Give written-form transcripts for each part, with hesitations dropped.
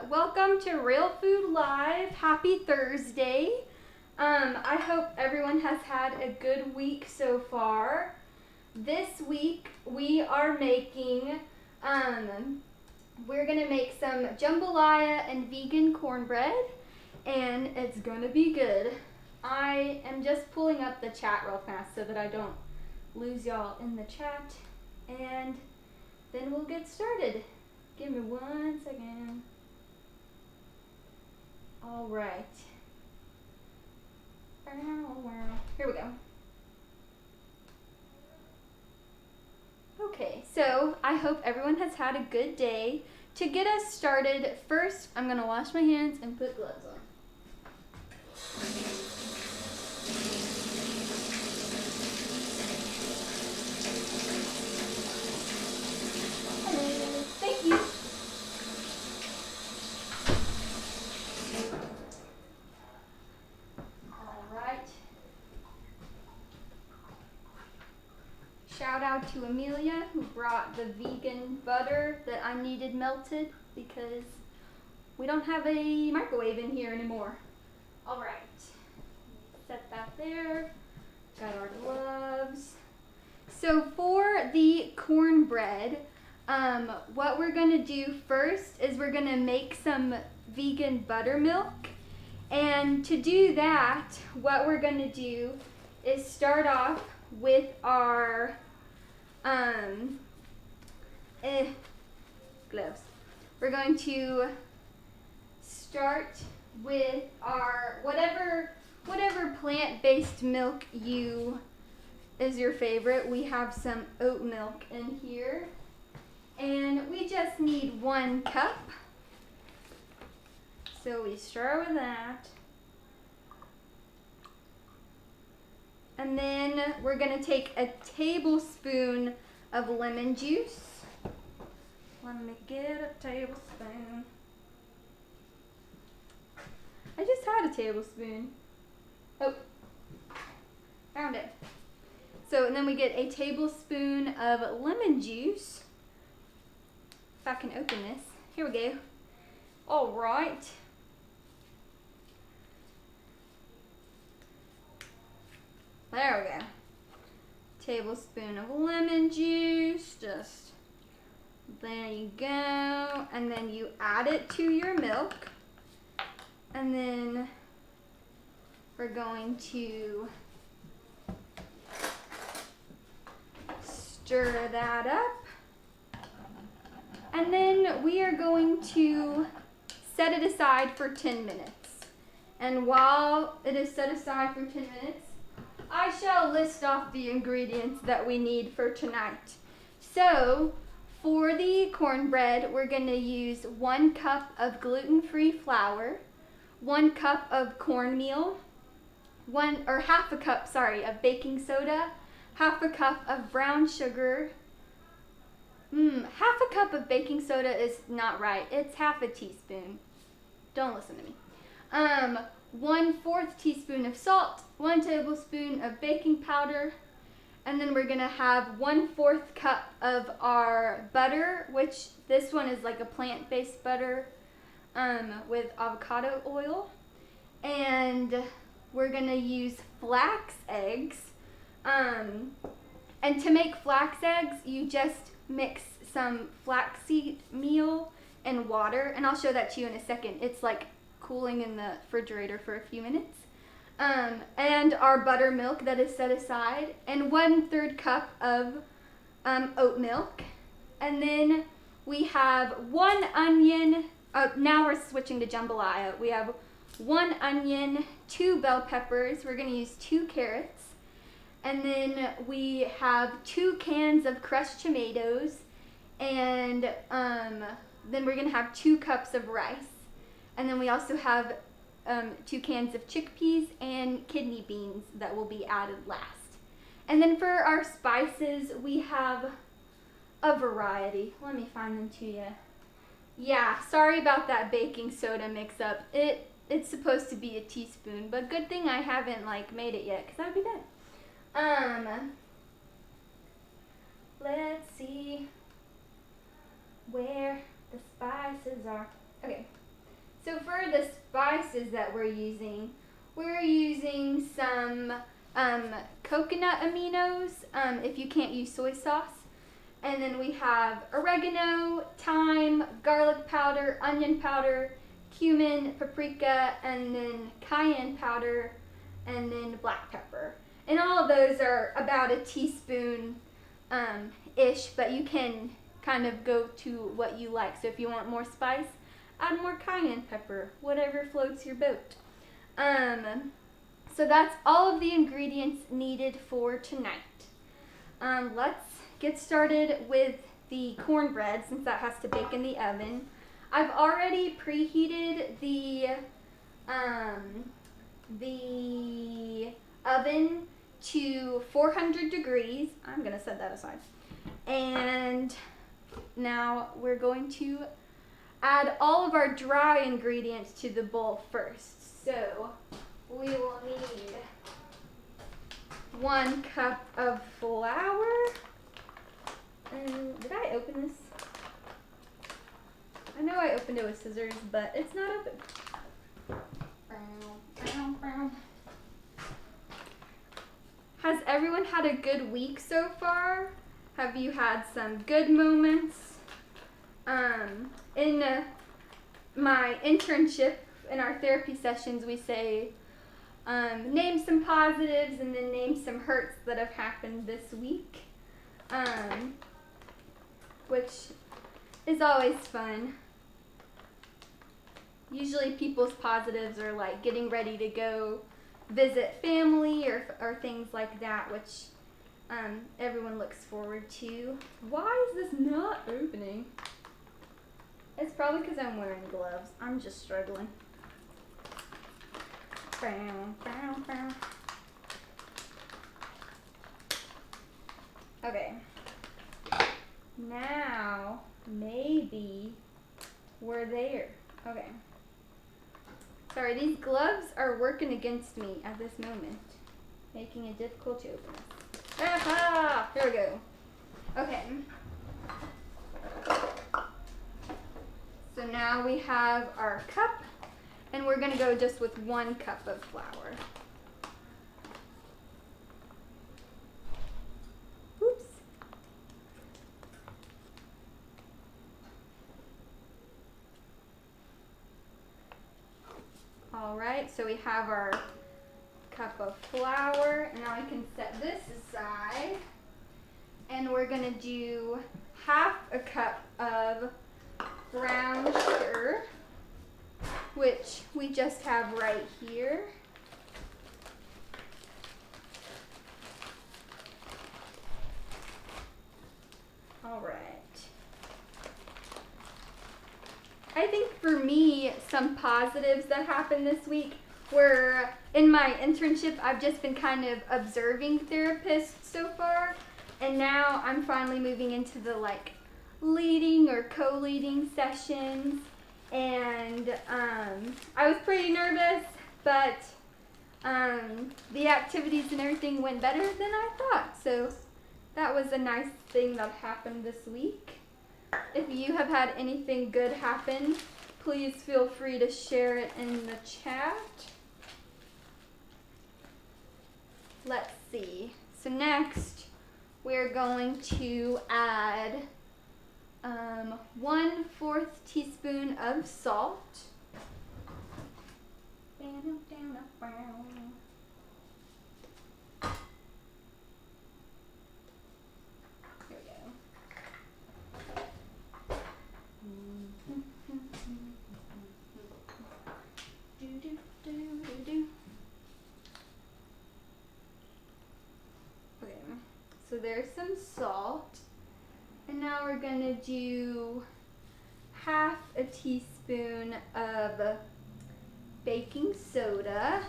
Welcome to Real Food Live. Happy Thursday. I hope everyone has had a good week so far. This week we are making, we're gonna make some jambalaya and vegan cornbread, and it's gonna be good. I am just pulling up the chat real fast so that I don't lose y'all in the chat, and then we'll get started. Give me 1 second. All right. Here we go. Okay, so I hope everyone has had a good day. To get us started, first I'm gonna wash my hands and put gloves on. Thank you. All right. Shout out to Amelia who brought the vegan butter that I needed melted because we don't have a microwave in here anymore. All right. Set that there. Got our gloves. So for the cornbread, what we're gonna do first is we're gonna make some vegan buttermilk. And to do that, what we're gonna do is start off with our gloves. We're going to start with our whatever plant-based milk is your favorite. We have some oat milk in here. And we just need 1 cup. So we start with that. And then we're gonna take a tablespoon of lemon juice. Let me get a tablespoon. I just had a tablespoon. Oh, found it. So, and then we get a tablespoon of lemon juice. If I can open this. Here we go. All right. There we go. Tablespoon of lemon juice. Just there you go. And then you add it to your milk. And then we're going to stir that up. And then we are going to set it aside for 10 minutes. And while it is set aside for 10 minutes, I shall list off the ingredients that we need for tonight. So, for the cornbread, we're going to use 1 cup of gluten-free flour, 1 cup of cornmeal, half a cup of baking soda, half a cup of brown sugar. Half a cup of baking soda is not right. It's half a teaspoon. Don't listen to me. 1/4 teaspoon of salt, 1 tablespoon of baking powder, and then we're gonna have 1/4 cup of our butter, which this one is like a plant-based butter with avocado oil, and we're gonna use flax eggs. And to make flax eggs, you just mix some flaxseed meal and water, and I'll show that to you in a second. It's like cooling in the refrigerator for a few minutes. And our buttermilk that is set aside, and 1/3 cup of oat milk. And then we have 1 onion. Now we're switching to jambalaya. We have 1 onion, 2 bell peppers. We're gonna use 2 carrots. And then we have 2 cans of crushed tomatoes, and then we're gonna have 2 cups of rice. And then we also have 2 cans of chickpeas and kidney beans that will be added last. And then for our spices, we have a variety. Let me find them to you. Yeah, sorry about that baking soda mix-up. It's supposed to be a teaspoon, but good thing I haven't made it yet, because that would be bad. Let's see where the spices are. Okay, So for the spices that we're using some coconut aminos if you can't use soy sauce. And then we have oregano, thyme, garlic powder, onion powder, cumin, paprika, and then cayenne powder, and then black pepper. And all of those are about a teaspoon ish, but you can kind of go to what you like. So if you want more spice, add more cayenne pepper, whatever floats your boat. So that's all of the ingredients needed for tonight. Let's get started with the cornbread, since that has to bake in the oven. I've already preheated the oven to 400 degrees. I'm gonna set that aside. And now we're going to add all of our dry ingredients to the bowl first. So we will need 1 cup of flour. Did I open this? I know I opened it with scissors, but it's not open. Has everyone had a good week so far? Have you had some good moments? In my internship, in our therapy sessions, we say, name some positives and then name some hurts that have happened this week, which is always fun. Usually people's positives are like getting ready to go visit family or things like that, which everyone looks forward to. Why is this not opening? It's probably because I'm wearing gloves. I'm just struggling. Okay. Now, maybe we're there. Okay. Sorry, these gloves are working against me at this moment, making it difficult to open this. Ah, here we go. Okay. So now we have our cup, and we're gonna go just with 1 cup of flour. Oops. All right, so we have our cup of flour, and now we can set this aside. And we're gonna do 1/2 a cup of brown sugar, which we just have right here. All right. I think for me, some positives that happened this week were in my internship, I've just been kind of observing therapists so far, and now I'm finally moving into the like leading or co-leading sessions, and I was pretty nervous, but the activities and everything went better than I thought, so that was a nice thing that happened this week. If you have had anything good happen, please feel free to share it in the chat. Let's see. So next, we're going to add 1/4 teaspoon of salt. Okay, so there's some salt, and now we're gonna do 1/2 a teaspoon of baking soda.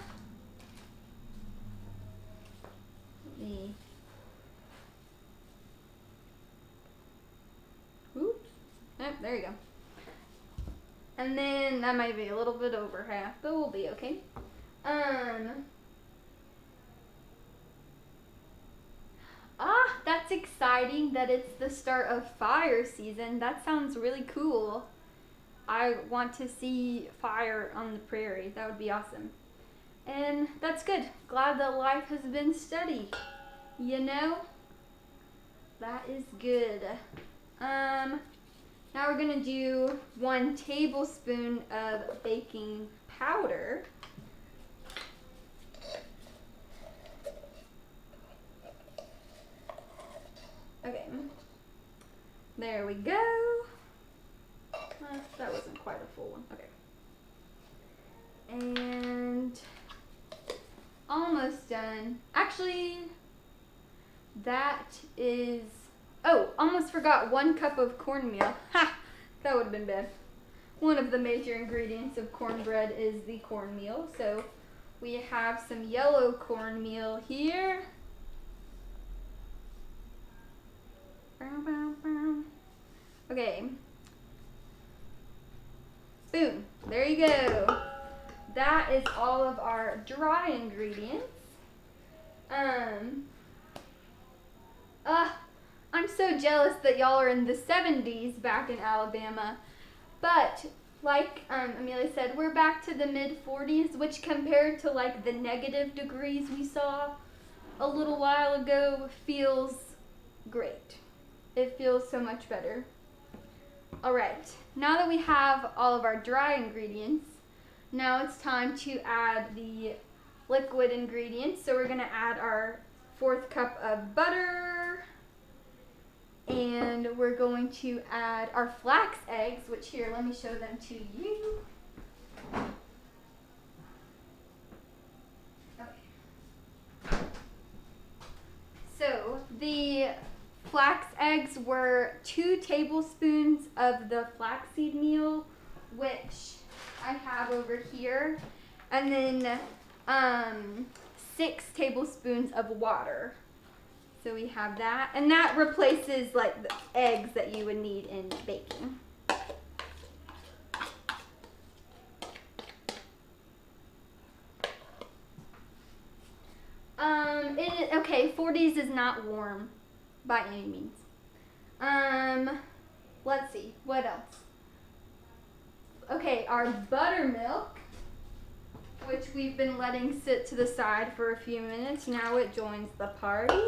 Oops. Oh, there you go. And then that might be a little bit over 1/2, but we'll be okay. That's exciting that it's the start of fire season. That sounds really cool. I want to see fire on the prairie. That would be awesome. And that's good. Glad that life has been steady. You know? That is good. Now we're gonna do 1 tablespoon of baking powder. Okay. There we go. That wasn't quite a full one. Okay. And almost done. Actually, that is, oh, almost forgot 1 cup of cornmeal. Ha! That would have been bad. One of the major ingredients of cornbread is the cornmeal. So we have some yellow cornmeal here. Okay. Boom. There you go. That is all of our dry ingredients. I'm so jealous that y'all are in the 70s back in Alabama. But like Amelia said, we're back to the mid 40s, which compared to like the negative degrees we saw a little while ago feels great. It feels so much better. Alright, now that we have all of our dry ingredients, now it's time to add the liquid ingredients. So we're going to add our 4th cup of butter, and we're going to add our flax eggs, which here, let me show them to you. Okay. So the flax eggs were 2 tablespoons of the flaxseed meal, which I have over here, and then 6 tablespoons of water. So we have that, and that replaces like the eggs that you would need in baking. Okay, 40s is not warm by any means. Let's see, what else? Okay, our buttermilk, which we've been letting sit to the side for a few minutes. Now it joins the party.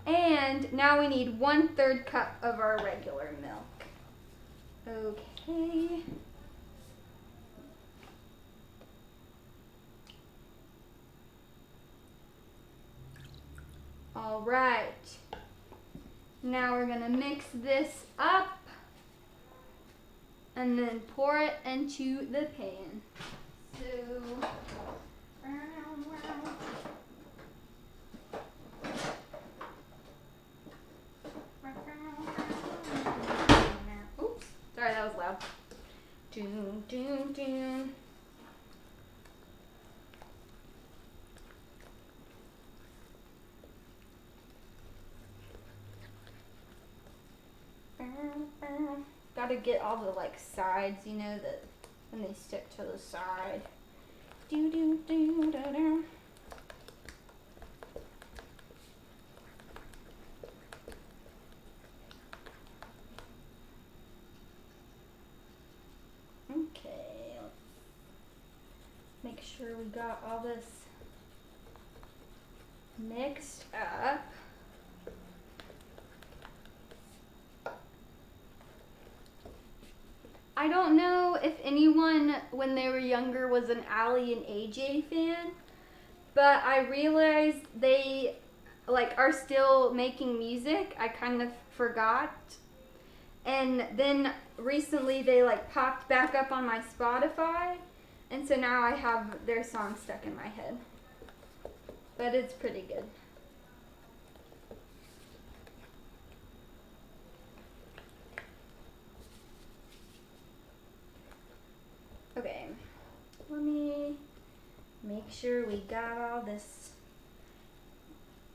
And now we need 1/3 cup of our regular milk. Okay. All right. Now we're gonna mix this up and then pour it into the pan. So, oops, sorry, that was loud. Doom, doom, doom. Gotta get all the like sides, you know, that when they stick to the side. Do do do do do. Okay, let's make sure we got all this mixed up. I don't know if anyone, when they were younger, was an Allie and AJ fan, but I realized they are still making music. I kind of forgot. And then recently they popped back up on my Spotify, and so now I have their song stuck in my head. But it's pretty good. Okay, let me make sure we got all this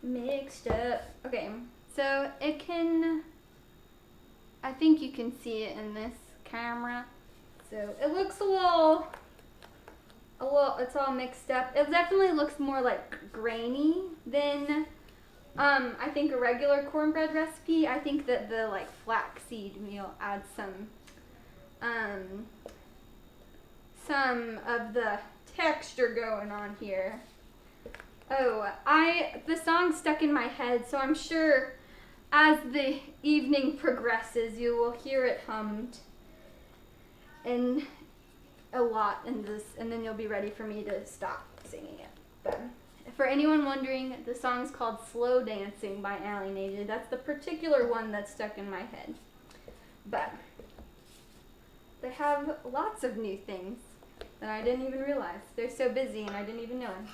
mixed up. Okay, so I think you can see it in this camera. So it looks a little, it's all mixed up. It definitely looks more like grainy than I think a regular cornbread recipe, I think that the like flaxseed meal adds some of the texture going on here. Oh, the song stuck in my head, so I'm sure as the evening progresses, you will hear it hummed in a lot in this, and then you'll be ready for me to stop singing it. But for anyone wondering, the song's called Slow Dancing by Alienated. That's the particular one that's stuck in my head. But they have lots of new things that I didn't even realize. They're so busy and I didn't even know it.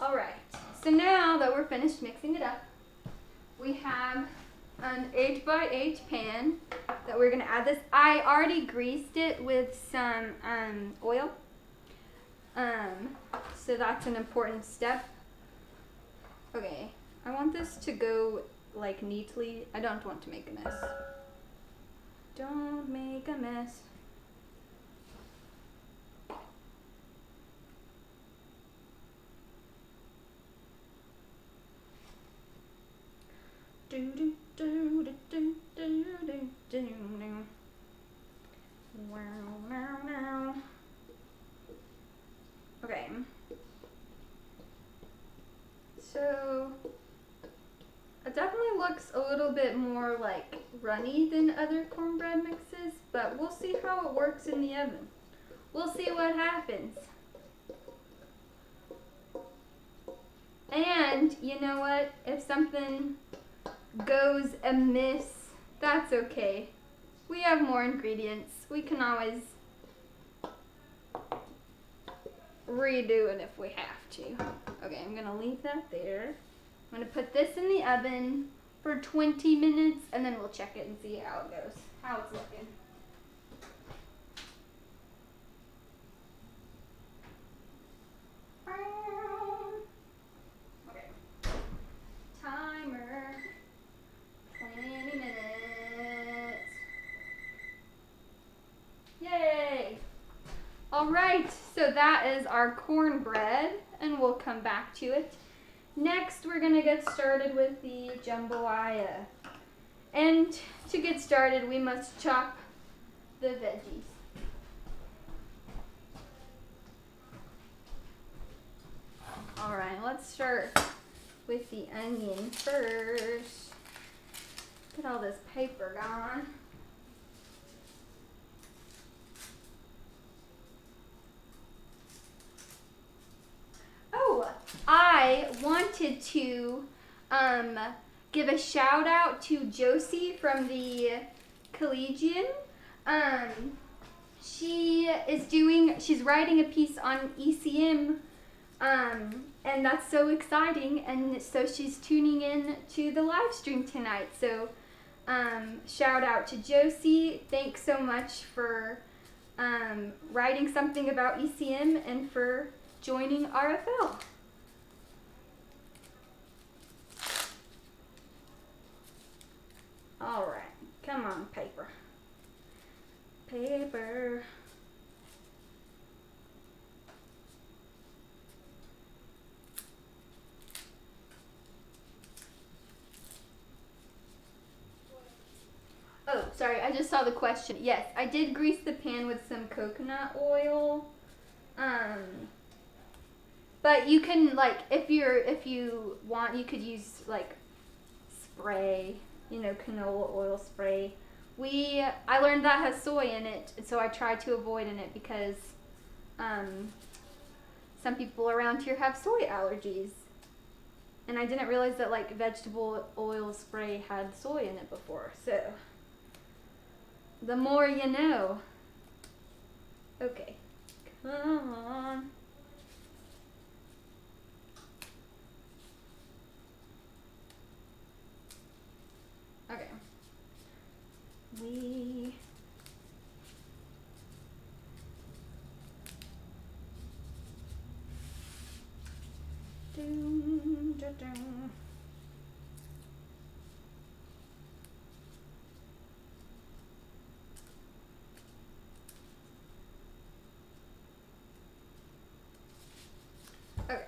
Alright, so now that we're finished mixing it up, we have an 8x8 pan that we're going to add this. I already greased it with some oil. So that's an important step. Okay, I want this to go like neatly. I don't want to make a mess. Don't make a mess. Okay. So it definitely looks a little bit more like runny than other cornbread mixes, but we'll see how it works in the oven. We'll see what happens. And you know what? If something goes amiss, that's okay. We have more ingredients. We can always redo it if we have to. Okay, I'm gonna leave that there. I'm gonna put this in the oven for 20 minutes and then we'll check it and see how it goes, how it's looking. Okay, timer, 20 minutes. Yay! Alright, so that is our cornbread, and we'll come back to it. Next, we're going to get started with the jambalaya. And to get started, we must chop the veggies. Alright, let's start with the onion first. Get all this paper gone. Oh, I wanted to give a shout out to Josie from the Collegian. She's writing a piece on ECM, and that's so exciting. And so she's tuning in to the live stream tonight. So shout out to Josie. Thanks so much for writing something about ECM and for joining RFL. All right, come on, paper. Paper. Oh, sorry, I just saw the question. Yes, I did grease the pan with some coconut oil. But you can, like, if you want, you could use like spray, canola oil spray. I learned that has soy in it, so I try to avoid in it because some people around here have soy allergies. And I didn't realize that like vegetable oil spray had soy in it before. So the more you know. Okay. Come on. Okay. Okay.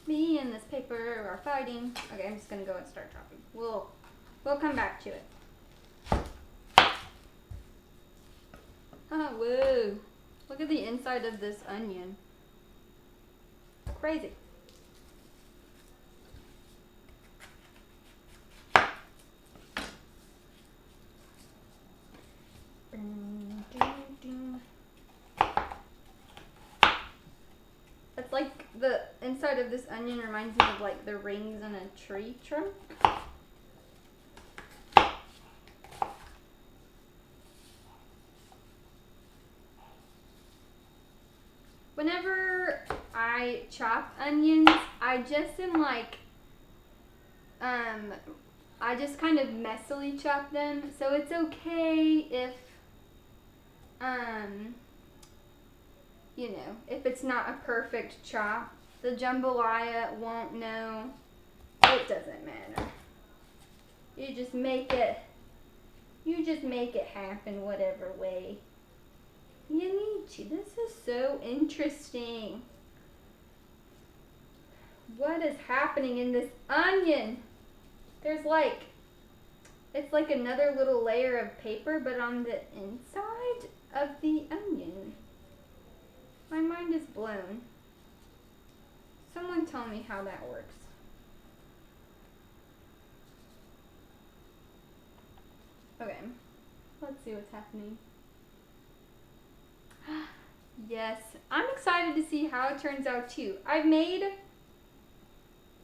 Me and and this paper are fighting. Okay, I'm just gonna go and start chopping. We'll come back to it. Oh, whoa. Look at the inside of this onion. Crazy. It's like the inside of this onion reminds me of like the rings in a tree trunk. Whenever I chop onions, I just I just kind of messily chop them, so it's okay if you know, if it's not a perfect chop. The jambalaya won't know. It doesn't matter. You just make it happen whatever way you need to. This is so interesting. What is happening in this onion? There's like, it's like another little layer of paper, but on the inside of the onion. My mind is blown. Someone tell me how that works. Okay, let's see what's happening. Yes, I'm excited to see how it turns out too. I've made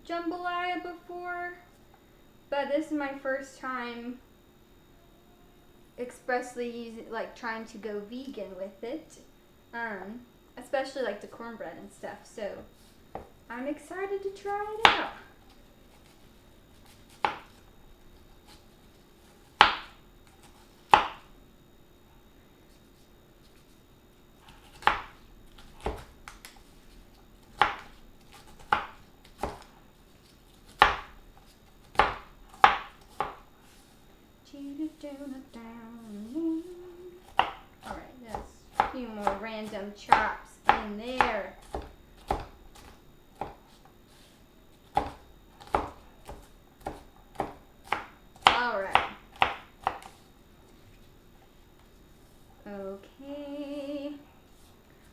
jambalaya before, but this is my first time expressly using, like, trying to go vegan with it. Especially like the cornbread and stuff. So I'm excited to try it out. Alright, that's a few more random chops in there. Alright. Okay.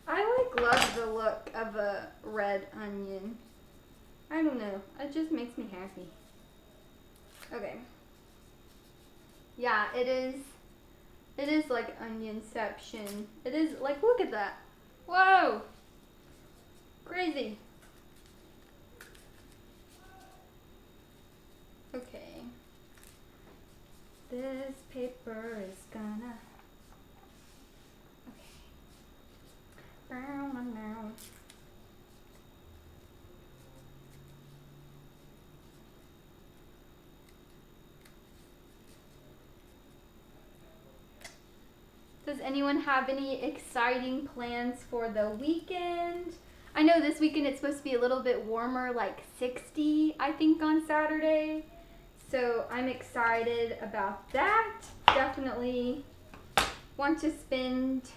I love the look of a red onion. I don't know. It just makes me happy. Okay. Yeah, it is like onionception. It is like, look at that. Whoa! Crazy. Okay. This paper is gonna. Okay. Now. Does anyone have any exciting plans for the weekend? I know this weekend it's supposed to be a little bit warmer, like 60, I think, on Saturday. So I'm excited about that. Definitely want to spend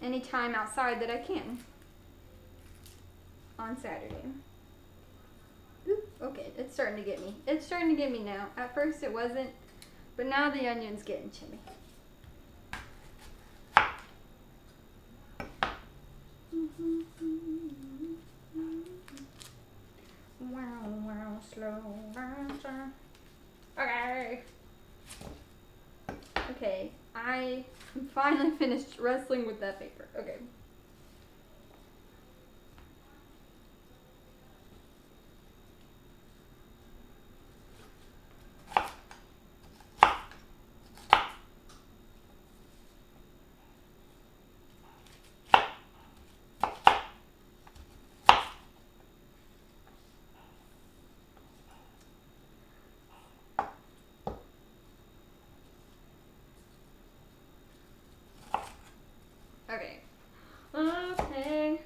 any time outside that I can on Saturday. Oop, okay, it's starting to get me. It's starting to get me now. At first it wasn't, but now the onion's getting to me. Wow, slow down. Okay. Okay, I finally finished wrestling with that paper. Okay. Okay. Okay.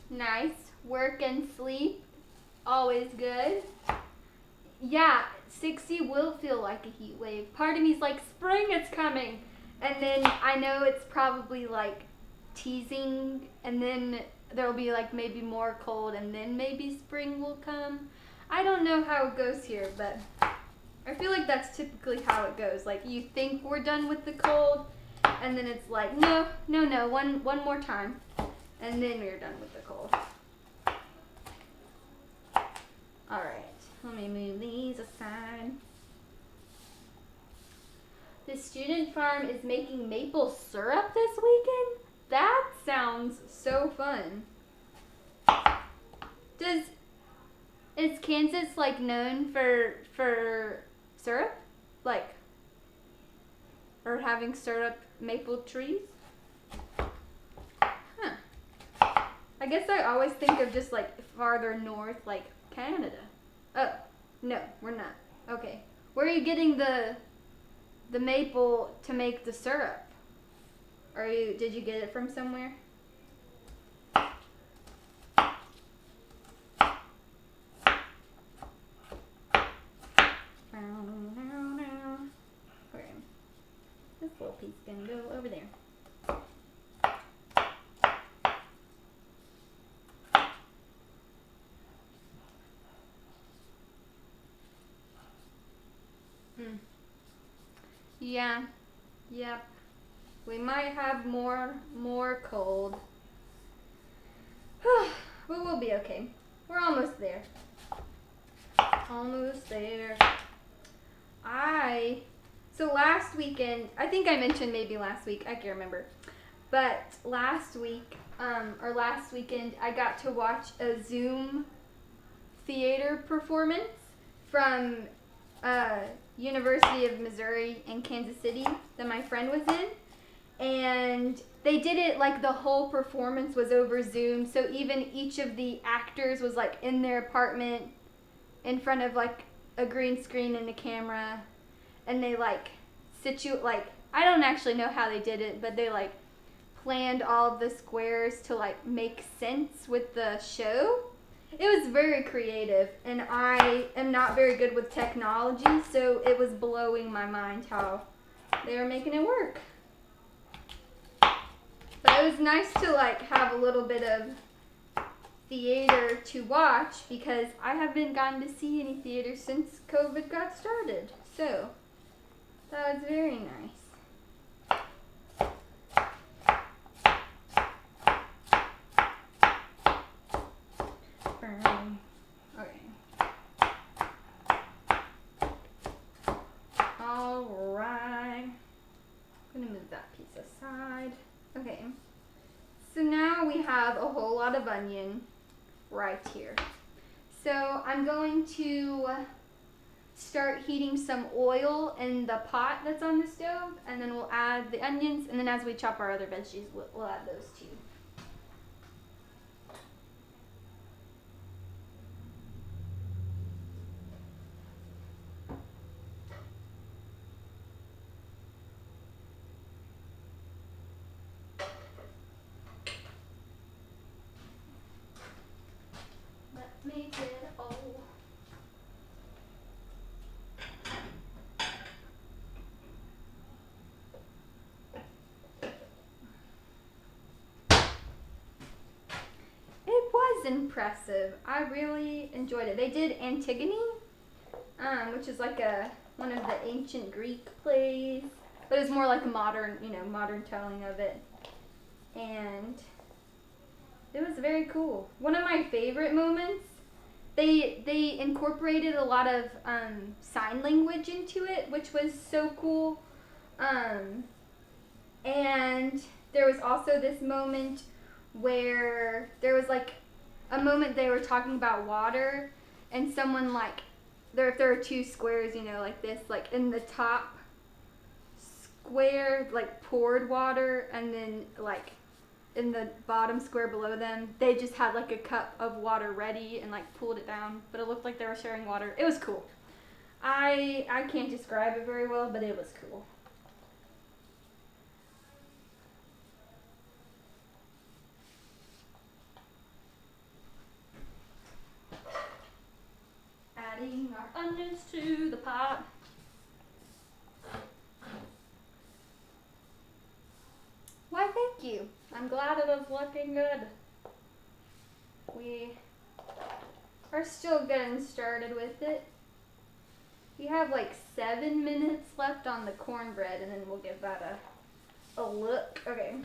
Nice. Work and sleep. Always good. Yeah, 60 will feel like a heat wave. Part of me's like, spring is coming. And then I know it's probably like teasing, and then there will be like maybe more cold, and then maybe spring will come. I don't know how it goes here, but I feel like that's typically how it goes. Like, you think we're done with the cold, and then it's like, no, one more time, and then we're done with the cold. All right, let me move these aside. The student farm is making maple syrup this weekend? That sounds so fun. Is Kansas like known for syrup? Like, or having syrup maple trees? Huh. I guess I always think of just like farther north, like Canada. Oh, no, we're not. Okay. Where are you getting the maple to make the syrup? Did you get it from somewhere? Okay. This little piece is gonna go over there. Yeah. Yep. We might have more cold. But we'll be okay. We're almost there. Almost there. So last weekend, I think I mentioned maybe last week, I can't remember. But last week, or last weekend, I got to watch a Zoom theater performance from University of Missouri in Kansas City that my friend was in. And they did it like the whole performance was over Zoom. So even each of the actors was like in their apartment in front of like a green screen and a camera. And they like I don't actually know how they did it, but they like planned all of the squares to like make sense with the show. It was very creative, and I am not very good with technology, so it was blowing my mind how they were making it work. But it was nice to like have a little bit of theater to watch, because I haven't gotten to see any theater since COVID got started. So that was very nice. Okay. Alright. I'm gonna move that piece aside. Okay. So now we have a whole lot of onion right here. So I'm going to start heating some oil in the pot that's on the stove, and then we'll add the onions, and then as we chop our other veggies, we'll add those too. Let me get it all. It was impressive. I really enjoyed it. They did Antigone, which is like one of the ancient Greek plays, but it's more like a modern telling of it. And it was very cool. One of my favorite moments, they incorporated a lot of sign language into it, which was so cool. And there was also this moment where there was like a moment they were talking about water, and someone like there are two squares, like this, like in the top square like poured water, and then like in the bottom square below them they just had like a cup of water ready and like pulled it down, but it looked like they were sharing water. It was cool. I can't describe it very well, but it was cool. Adding our onions to the pot. Why, thank you. I'm glad it is looking good. We are still getting started with it. We have like 7 minutes left on the cornbread, and then we'll give that a look. Okay.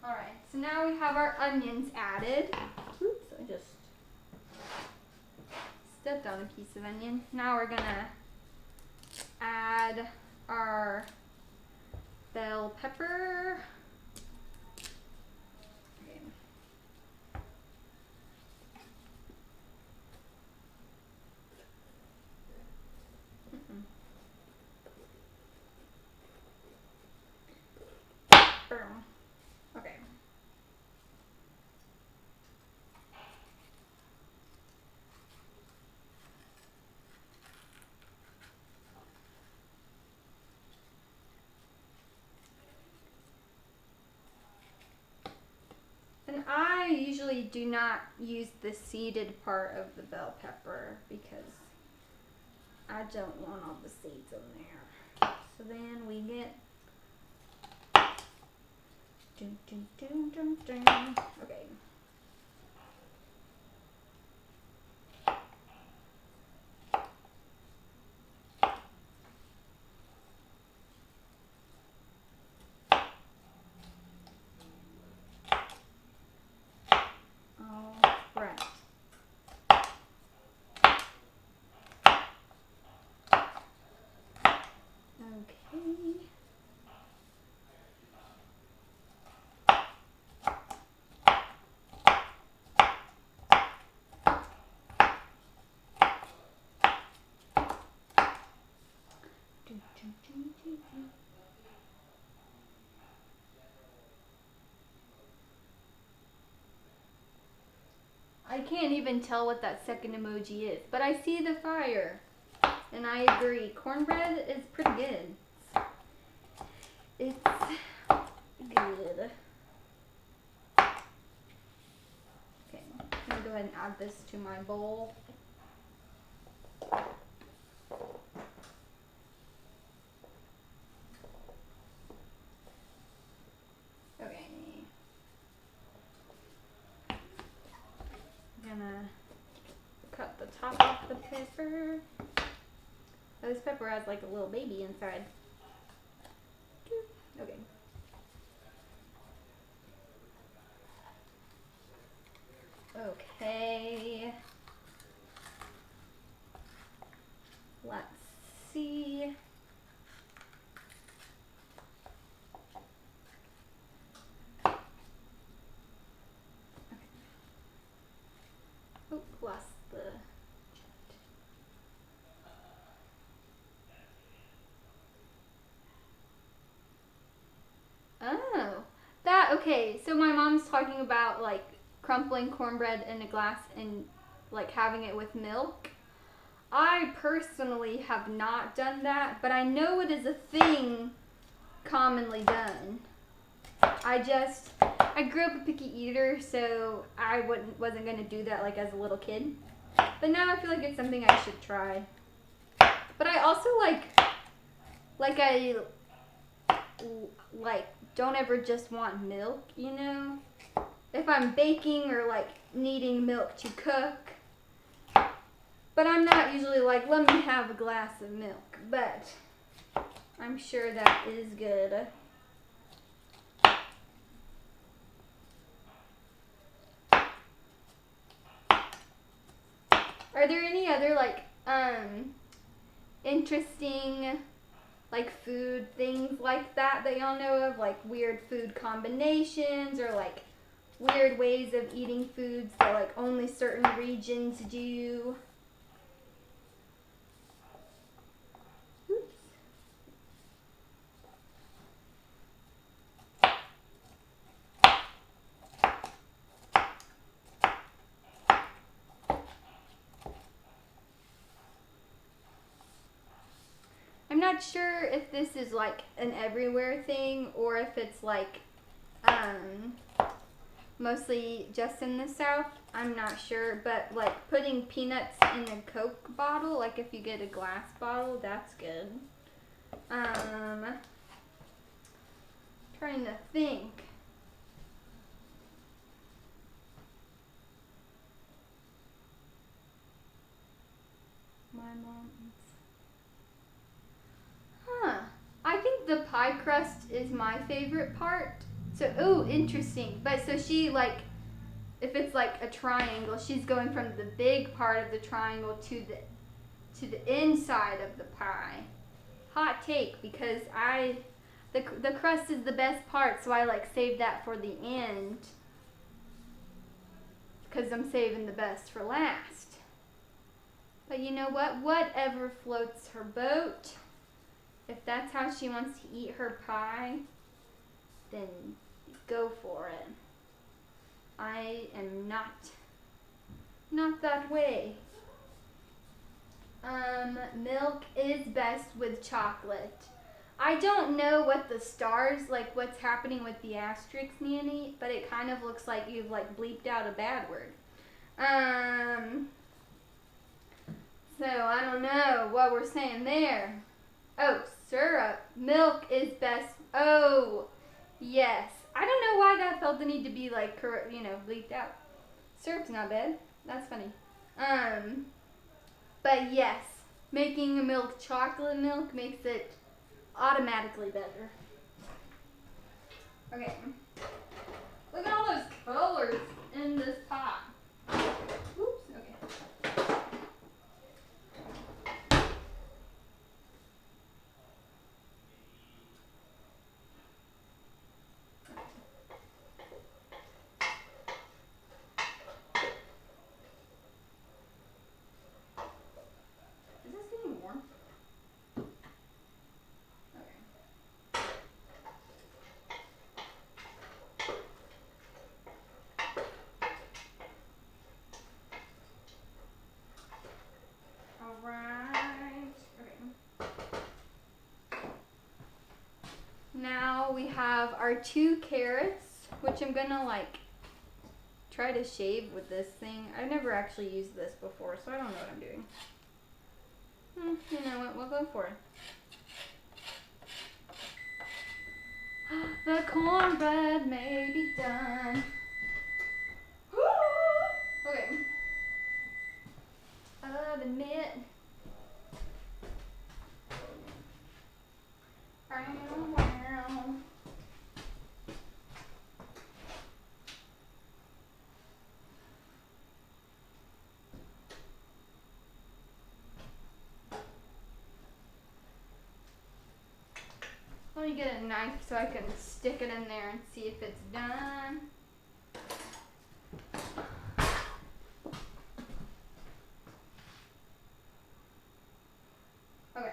Alright, so now we have our onions added. Oops, I just stepped on a piece of onion. Now we're gonna add our bell pepper. Okay. Okay. And I usually do not use the seeded part of the bell pepper because I don't want all the seeds in there. So then we get okay. All right. Okay. I can't even tell what that second emoji is, but I see the fire. And I agree. Cornbread is pretty good. It's good. Okay, I'm gonna go ahead and add this to my bowl. Okay. I'm gonna cut the top off the pepper. Oh, this pepper has like a little baby inside. Okay. Okay. Let's see. Okay. Oh, lost the. Oh, that, okay, so my mom's talking about like crumpling cornbread in a glass and like having it with milk. I personally have not done that, but I know it is a thing commonly done. I grew up a picky eater, so I wasn't gonna do that like as a little kid. But now I feel like it's something I should try. But I also I don't ever just want milk, you know? If I'm baking or like needing milk to cook. But I'm not usually like, let me have a glass of milk. But I'm sure that is good. Are there any other like interesting like food things like that y'all know of, like weird food combinations or like weird ways of eating foods that like only certain regions do? Oops. I'm not sure if this is like an everywhere thing or if it's like mostly just in the South. I'm not sure, but like putting peanuts in a Coke bottle, like if you get a glass bottle, that's good. Trying to think. My mom's. Huh. I think the pie crust is my favorite part. So, oh, interesting. But so she like, if it's like a triangle, she's going from the big part of the triangle to the inside of the pie. Hot take, because the crust is the best part, so I like save that for the end. Because I'm saving the best for last. But you know what? Whatever floats her boat. If that's how she wants to eat her pie, then go for it. I am not that way. Milk is best with chocolate. I don't know what the stars, like what's happening with the asterisks, Nanny, but it kind of looks like you've like bleeped out a bad word. So I don't know what we're saying there. Oh, syrup. Milk is best. Oh, yes. I don't know why that felt the need to be like, bleeped out. Syrup's not bad. That's funny. But yes, making a milk chocolate milk makes it automatically better. Okay. Look at all those colors in this pot. Oops, okay. Is this getting warm? Now we have our 2 carrots, which I'm gonna like try to shave with this thing. I've never actually used this before, so I don't know what I'm doing. You know what, we'll go for it. The cornbread may be done. Okay. Oven mitt. Let me get a knife so I can stick it in there and see if it's done. Okay.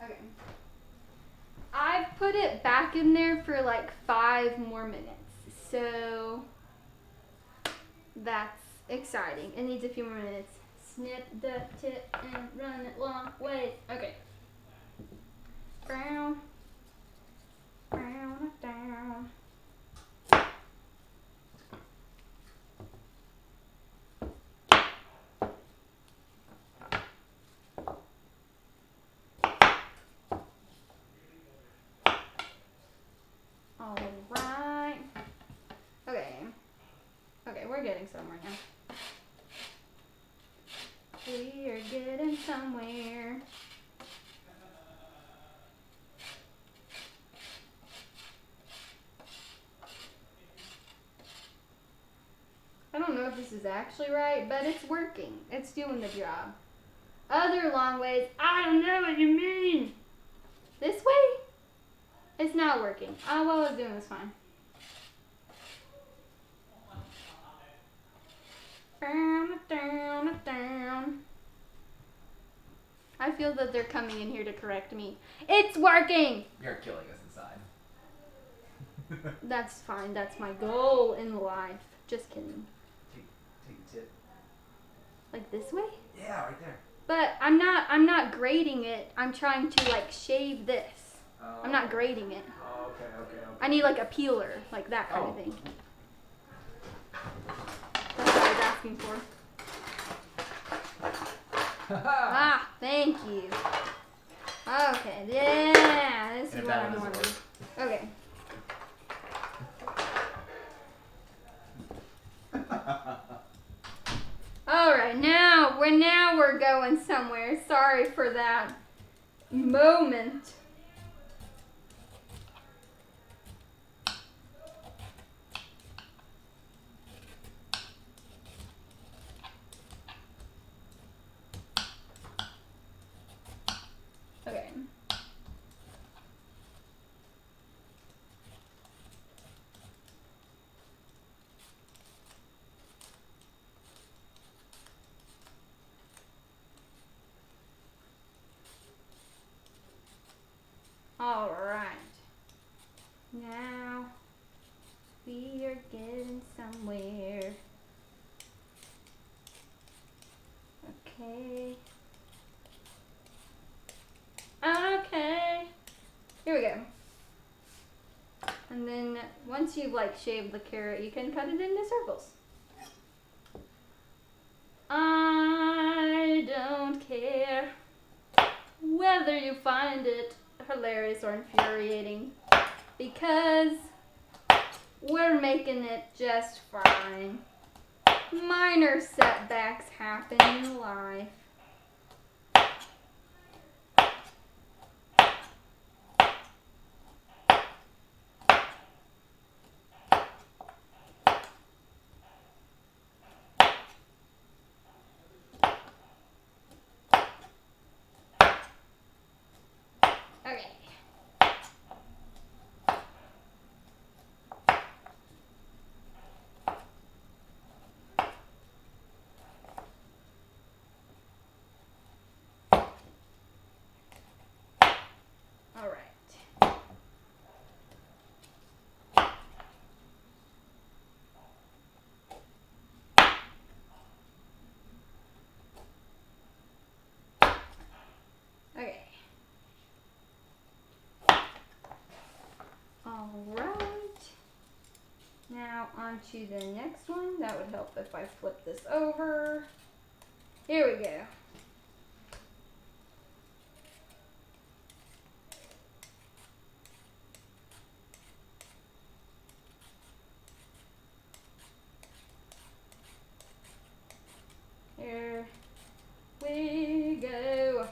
Okay. I've put it back in there for like 5 more minutes. So that's exciting. It needs a few more minutes. Snip the tip and run it long ways. Okay. Brown. Brown down. Alright. Okay. Okay, we're getting somewhere now. We're getting somewhere. I don't know if this is actually right, but it's working. It's doing the job. Other long ways, I don't know what you mean. This way? It's not working. All I was doing was fine. Down. I feel that they're coming in here to correct me. It's working! You're killing us inside. That's fine. That's my goal in life. Just kidding. Take a tip. Like this way? Yeah, right there. But I'm not grating it. I'm trying to like shave this. I'm not grating it. Oh, okay. I need like a peeler, like that kind of Oh. thing. That's what I was asking for. Ah, thank you. Okay, yeah, this is what I'm wanting. Okay. Alright, now we're going somewhere. Sorry for that moment. Okay. Alright. Now we are getting somewhere. Okay. Okay. Here we go. And then once you've like shaved the carrot, you can cut it into circles. I don't care whether you find it hilarious or infuriating, because we're making it just fine. Minor setbacks happen in life. Okay. All right. Okay. All right. Now on to the next one. That would help if I flip this over. Here we go. Here we go.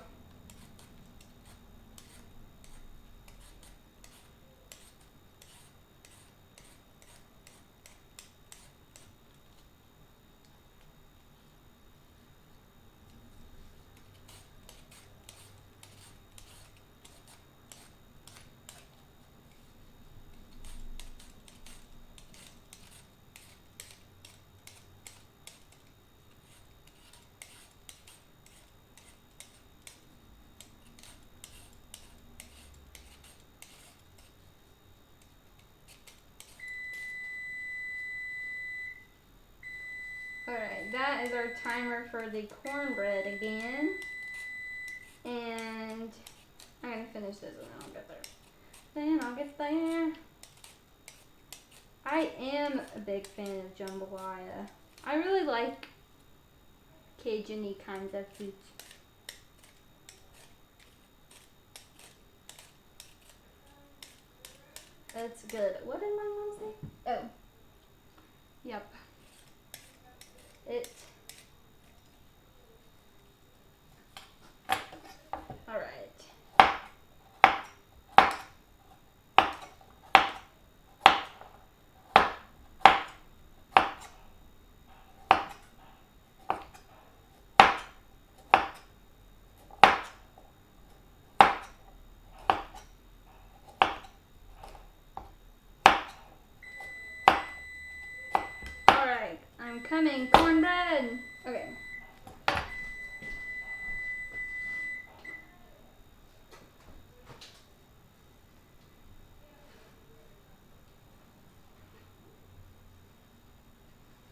Alright, that is our timer for the cornbread again. And I'm going to finish this and then I'll get there. Then I'll get there. I am a big fan of jambalaya. I really like Cajun-y kinds of foods. That's good. What did my mom say? Oh. Yep. Alright. Alright, I'm coming. Cornbread! Okay.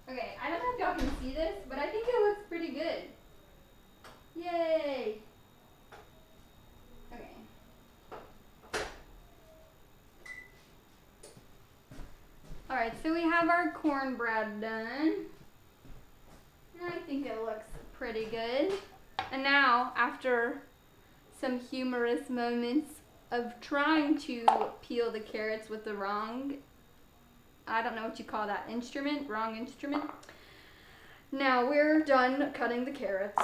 Okay, I don't know if y'all can see this, but I think it looks pretty good. Yay! Okay. Alright, so we have our cornbread done. And I think it looks pretty good. And now, after some humorous moments of trying to peel the carrots with the wrong, I don't know what you call that, instrument, wrong instrument. Now we're done cutting the carrots.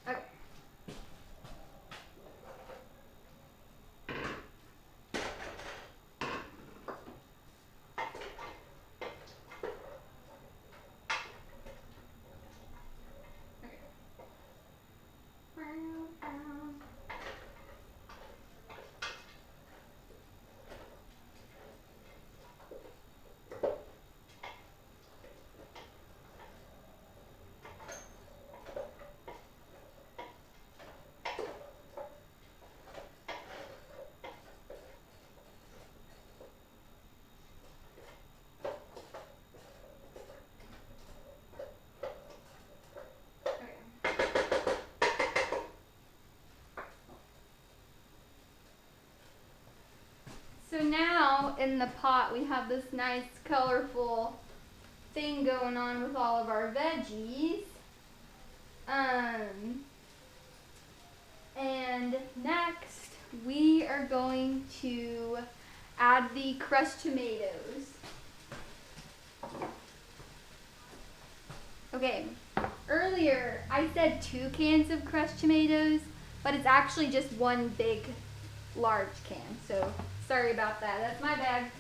Okay. So now in the pot we have this nice colorful thing going on with all of our veggies. And next we are going to add the crushed tomatoes. Okay, earlier I said 2 cans of crushed tomatoes, but it's actually just one big large can, so sorry about that. That's my bad.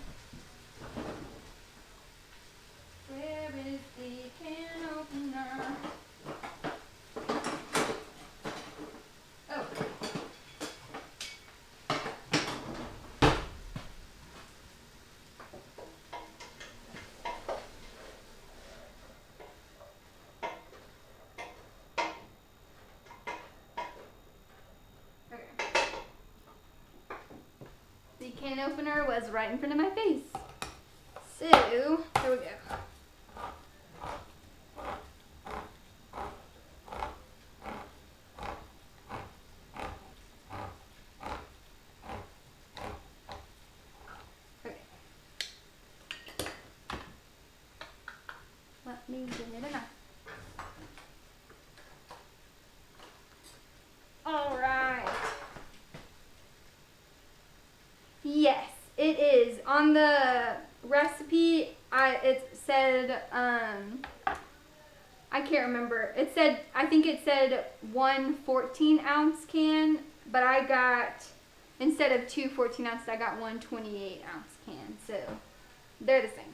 Where is the can opener? Oh. Okay. The can opener was right in front of my face. So, here we go. Okay. Let me get it enough. All right. Yes, it is. On the recipe, it said, I can't remember. It said, I think it said 1 14-ounce can, but I got, instead of 2 14-ounces, I got 1 28-ounce can. So, they're the same.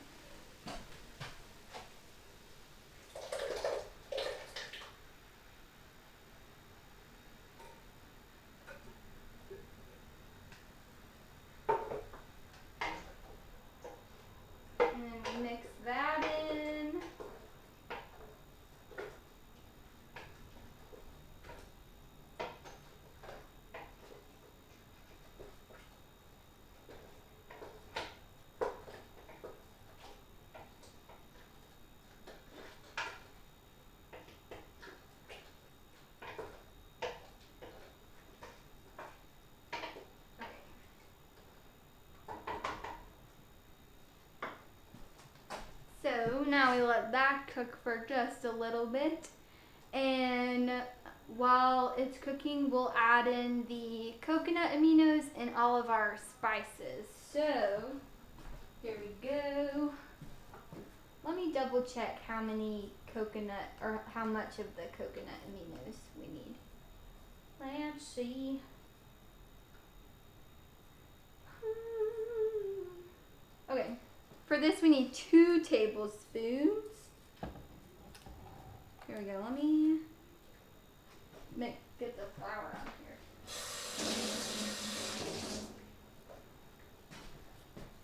And mix that in. So now we let that cook for just a little bit, and while it's cooking we'll add in the coconut aminos and all of our spices. So here we go. Let me double check how many coconut, or how much of the coconut aminos we need. Let's see. Okay. For this, we need 2 tablespoons. Here we go. Let me get the flour out here.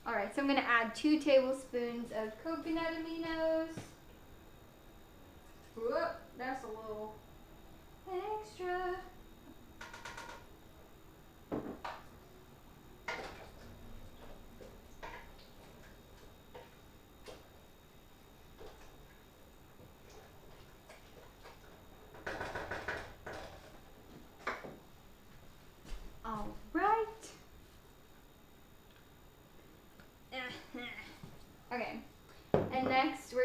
All right, so I'm going to add 2 tablespoons of coconut aminos. Whoop, that's a little extra.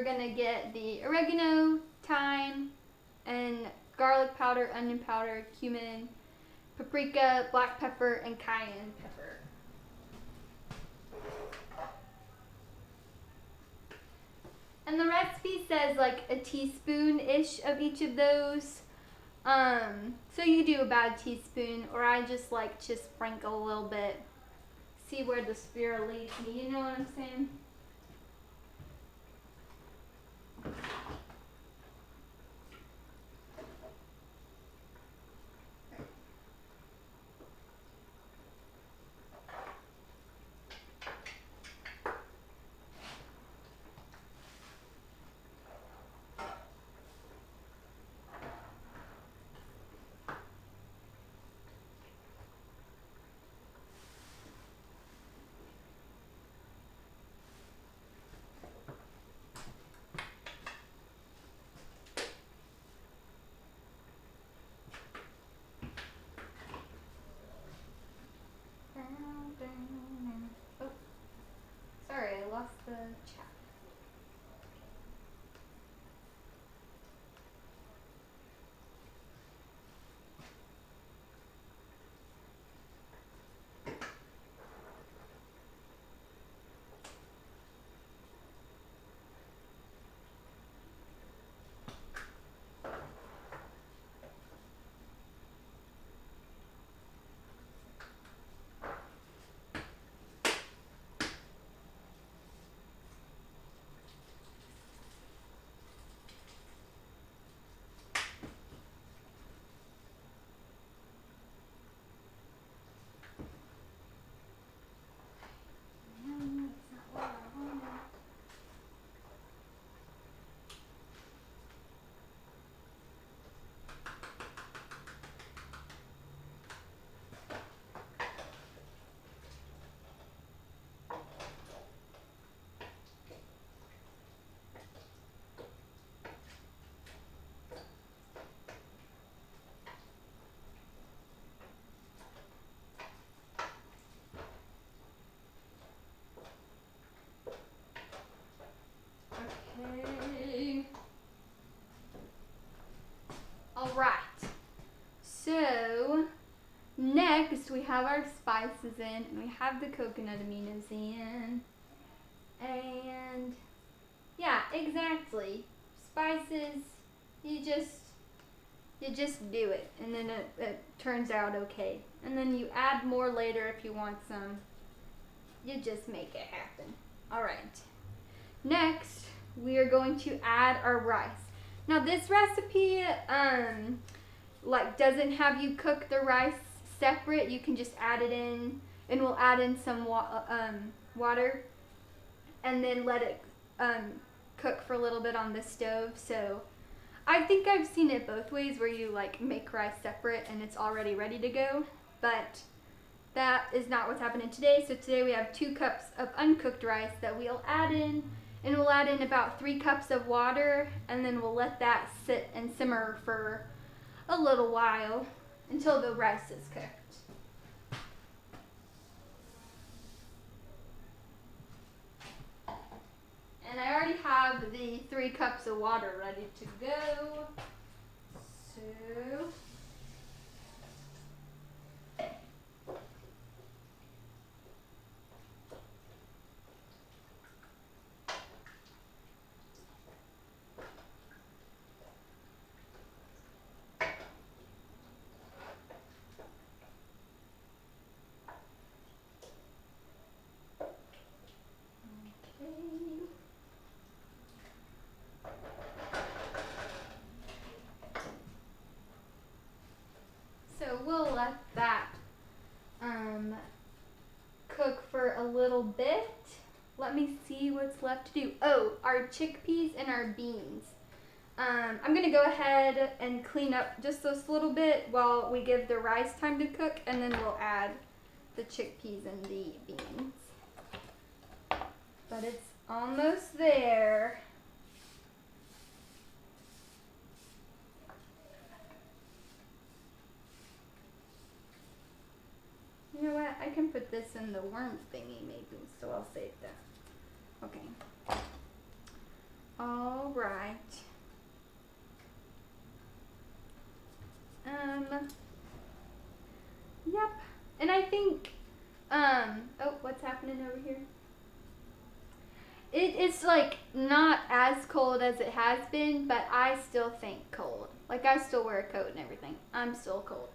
we're gonna get the oregano, thyme, and garlic powder, onion powder, cumin, paprika, black pepper, and cayenne pepper. And the recipe says like a teaspoon-ish of each of those. So you do about a teaspoon, or I just like to sprinkle a little bit. See where the spirit leads me, you know what I'm saying? Oh, sorry, I lost the chat. Okay. Alright. So, next we have our spices in, and we have the coconut aminos in. And, yeah, exactly. Spices, you just do it, and then it turns out okay. And then you add more later if you want some. You just make it happen. Alright. Next, we are going to add our rice. Now this recipe, like doesn't have you cook the rice separate. You can just add it in, and we'll add in some water, and then let it cook for a little bit on the stove. So I think I've seen it both ways, where you like make rice separate and it's already ready to go, but that is not what's happening today. So today we have 2 cups of uncooked rice that we'll add in. And we'll add in about 3 cups of water, and then we'll let that sit and simmer for a little while until the rice is cooked. And I already have the 3 cups of water ready to go. So we'll let that cook for a little bit. Let me see what's left to do. Oh, our chickpeas and our beans. I'm gonna go ahead and clean up just this little bit while we give the rice time to cook, and then we'll add the chickpeas and the beans. But it's almost there. You know what? I can put this in the worm thingy maybe, so I'll save that. Okay. All right. Yep. And I think, oh, what's happening over here? It's like not as cold as it has been, but I still think cold. Like I still wear a coat and everything. I'm still cold.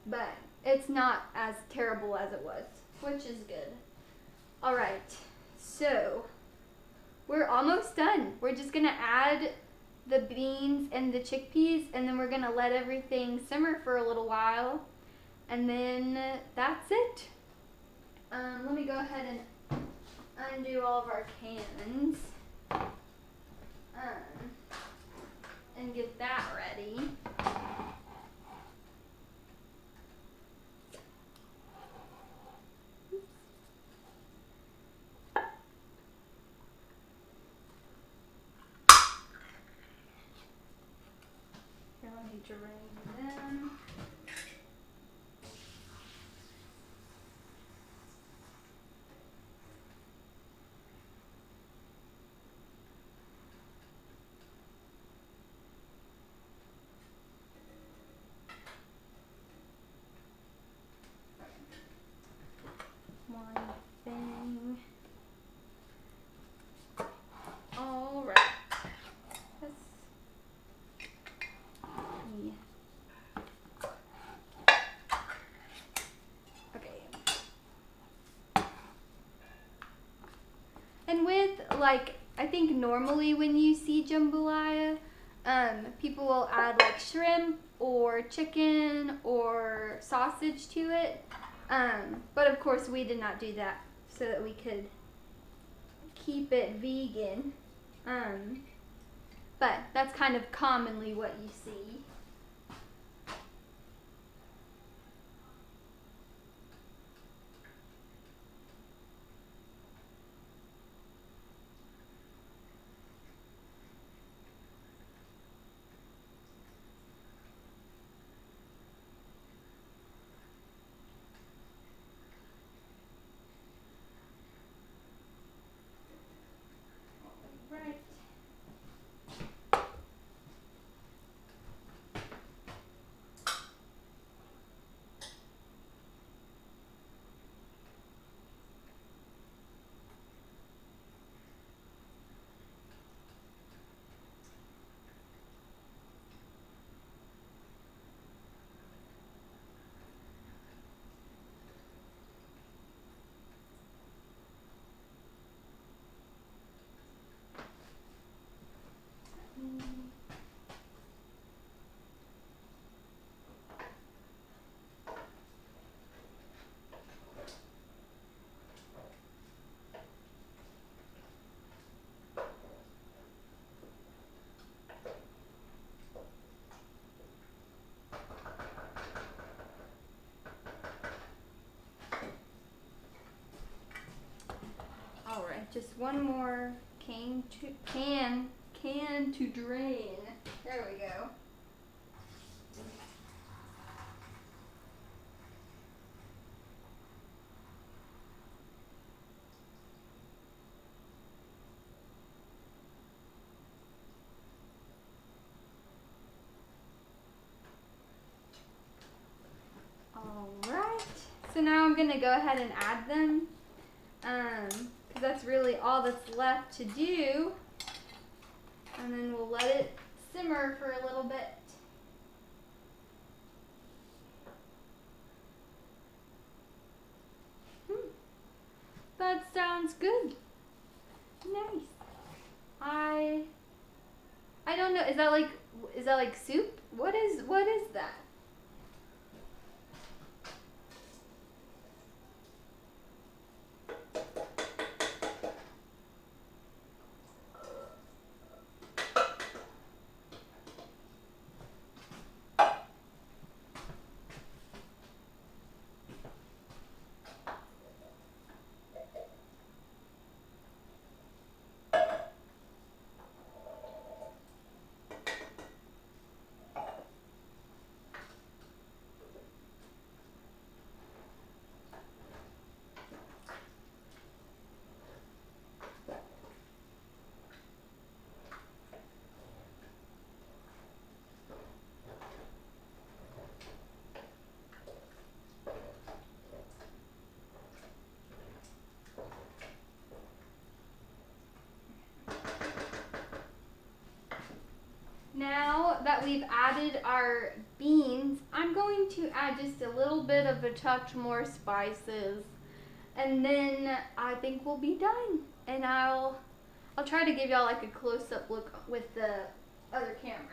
But it's not as terrible as it was, which is good. Alright, so we're almost done. We're just gonna add the beans and the chickpeas, and then we're gonna let everything simmer for a little while, and then that's it. Let me go ahead and undo all of our cans and get that ready. Here, let me drain them. One thing. All right. Yeah. Okay. And with like, I think normally when you see jambalaya, people will add like shrimp or chicken or sausage to it. But of course we did not do that so that we could keep it vegan. But that's kind of commonly what you see. Right. All right, just one more can to drain. There we go. All right. So now I'm gonna go ahead and add them. Because that's really all that's left to do. And then we'll let it simmer for a little bit. That sounds good. Nice. I don't know. Is that like soup? What is that? Now that we've added our beans, I'm going to add just a little bit of a touch more spices. And then I think we'll be done. And I'll try to give y'all like a close-up look with the other camera.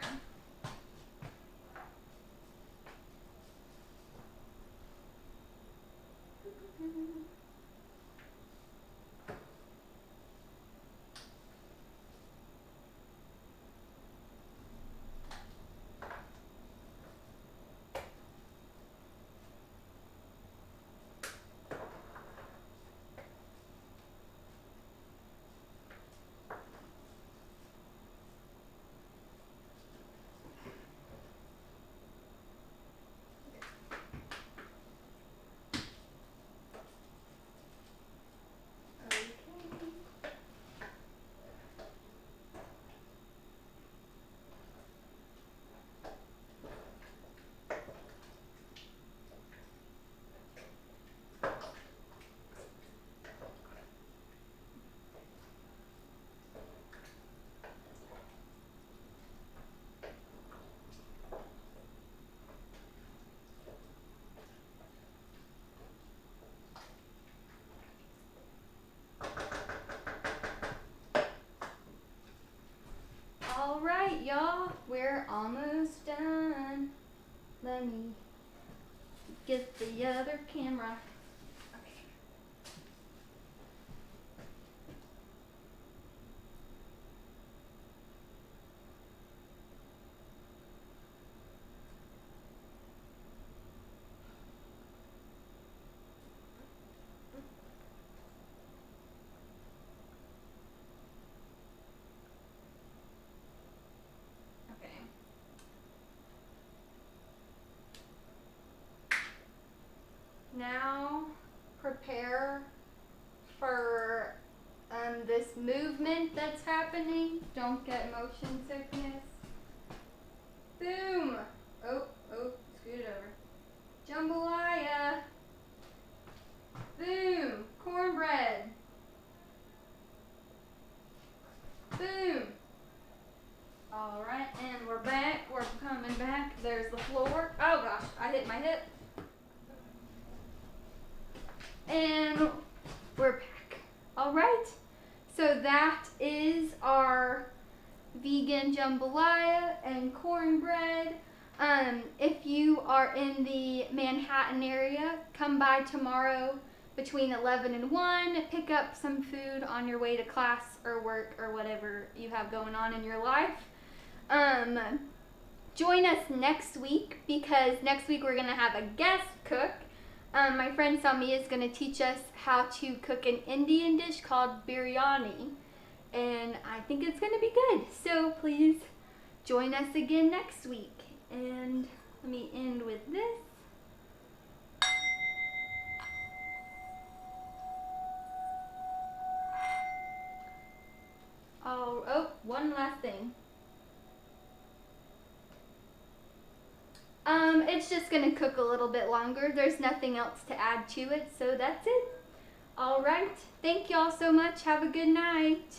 Alright, y'all, we're almost done. Let me get the other camera. Now prepare for this movement that's happening. Don't get motion sickness. Boom! Oh, scoot it over. Jambalaya. Boom! Cornbread. Boom! Alright, and we're back. We're coming back. There's the floor. Oh gosh, I hit my hip. And we're back. Alright, so that is our vegan jambalaya and cornbread. If you are in the Manhattan area, come by tomorrow between 11 and 1. Pick up some food on your way to class or work or whatever you have going on in your life. Join us next week because next week we're going to have a guest cook. My friend Sami is going to teach us how to cook an Indian dish called biryani, and I think it's going to be good. So please join us again next week. And let me end with this. Oh, one last thing. It's just going to cook a little bit longer. There's nothing else to add to it, so that's it. Alright, thank y'all so much. Have a good night.